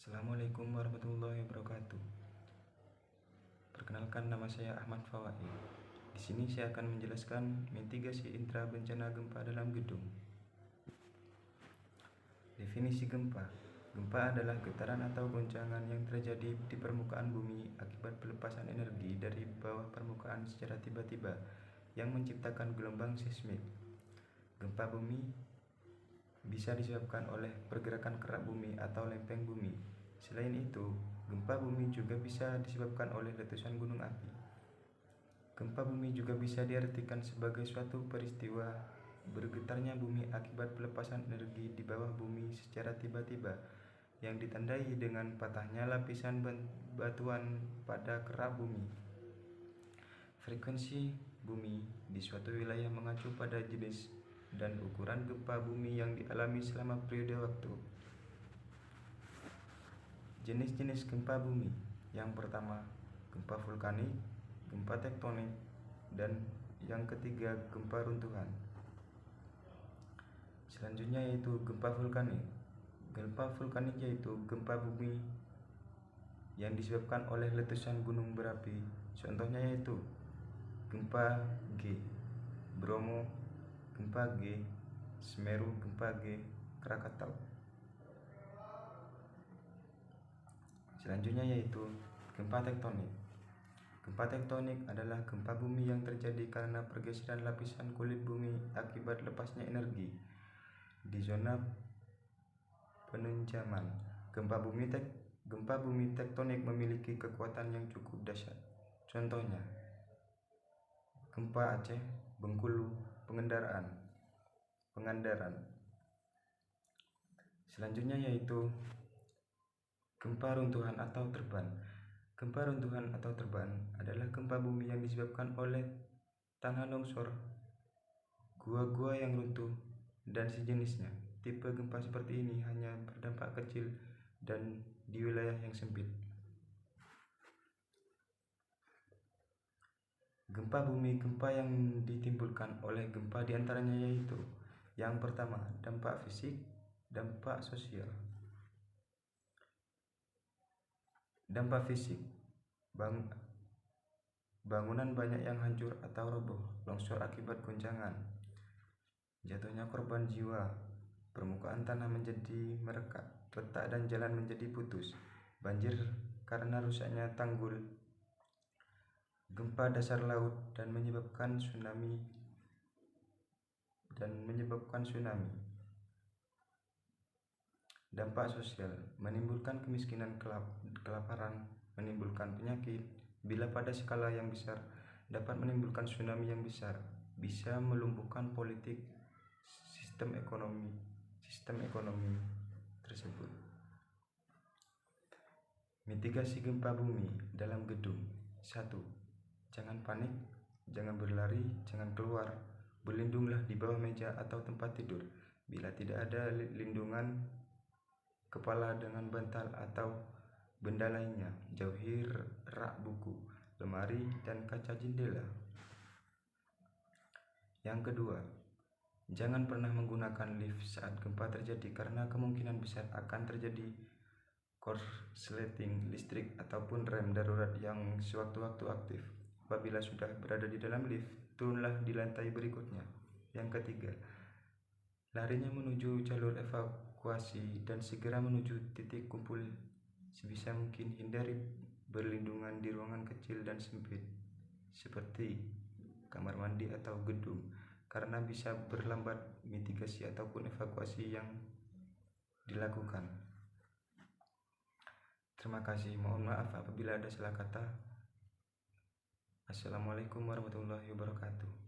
Assalamualaikum warahmatullahi wabarakatuh. Perkenalkan, nama saya Ahmad Fawaid. Di sini saya akan menjelaskan mitigasi intra bencana gempa dalam gedung. Definisi gempa. Gempa adalah getaran atau goncangan yang terjadi di permukaan bumi akibat pelepasan energi dari bawah permukaan secara tiba-tiba yang menciptakan gelombang seismik. Gempa bumi bisa disebabkan oleh pergerakan kerak bumi atau lempeng bumi. Selain itu, gempa bumi juga bisa disebabkan oleh letusan gunung api. Gempa bumi juga bisa diartikan sebagai suatu peristiwa bergetarnya bumi akibat pelepasan energi di bawah bumi secara tiba-tiba yang ditandai dengan patahnya lapisan batuan pada kerak bumi. Frekuensi bumi di suatu wilayah mengacu pada jenis dan ukuran gempa bumi yang dialami selama periode waktu. Jenis-jenis gempa bumi. Yang pertama, gempa vulkanik, gempa tektonik, dan yang ketiga, gempa runtuhan. Selanjutnya yaitu gempa vulkanik. Gempa vulkanik yaitu gempa bumi yang disebabkan oleh letusan gunung berapi. Contohnya yaitu gempa G, Bromo, gempa G, Semeru, gempa G, Krakatau. Selanjutnya yaitu gempa tektonik. Gempa tektonik adalah gempa bumi yang terjadi karena pergeseran lapisan kulit bumi akibat lepasnya energi di zona penunjaman. Gempa bumi tektonik memiliki kekuatan yang cukup dahsyat. Contohnya gempa Aceh, Bengkulu, Pangandaran. Selanjutnya yaitu gempa runtuhan atau terban. Gempa runtuhan atau terban adalah gempa bumi yang disebabkan oleh tanah longsor, gua-gua yang runtuh, dan sejenisnya. Tipe gempa seperti ini hanya berdampak kecil dan di wilayah yang sempit. Gempa bumi. Gempa yang ditimbulkan oleh gempa diantaranya yaitu yang pertama, dampak fisik, dampak sosial. Dampak fisik, bangunan banyak yang hancur atau roboh, longsor akibat goncangan, jatuhnya korban jiwa, permukaan tanah menjadi merekat, retak dan jalan menjadi putus, banjir karena rusaknya tanggul, gempa dasar laut dan menyebabkan tsunami. Dampak sosial, menimbulkan kemiskinan, kelaparan, menimbulkan penyakit. Bila pada skala yang besar, dapat menimbulkan tsunami yang besar, bisa melumpuhkan politik sistem ekonomi tersebut. Mitigasi gempa bumi dalam gedung. 1. Jangan panik, jangan berlari, jangan keluar. Berlindunglah di bawah meja atau tempat tidur. Bila tidak ada lindungan kepala dengan bantal atau benda lainnya, jauhi rak buku, lemari, dan kaca jendela. Yang kedua, jangan pernah menggunakan lift saat gempa terjadi karena kemungkinan besar akan terjadi korsleting listrik ataupun rem darurat yang sewaktu-waktu aktif. Apabila sudah berada di dalam lift, turunlah di lantai berikutnya. Yang ketiga, larinya menuju jalur evakuasi dan segera menuju titik kumpul sebisa mungkin. Hindari berlindungan di ruangan kecil dan sempit seperti kamar mandi atau gedung karena bisa berlambat mitigasi ataupun evakuasi yang dilakukan. Terima kasih. Mohon maaf apabila ada salah kata. Assalamualaikum warahmatullahi wabarakatuh.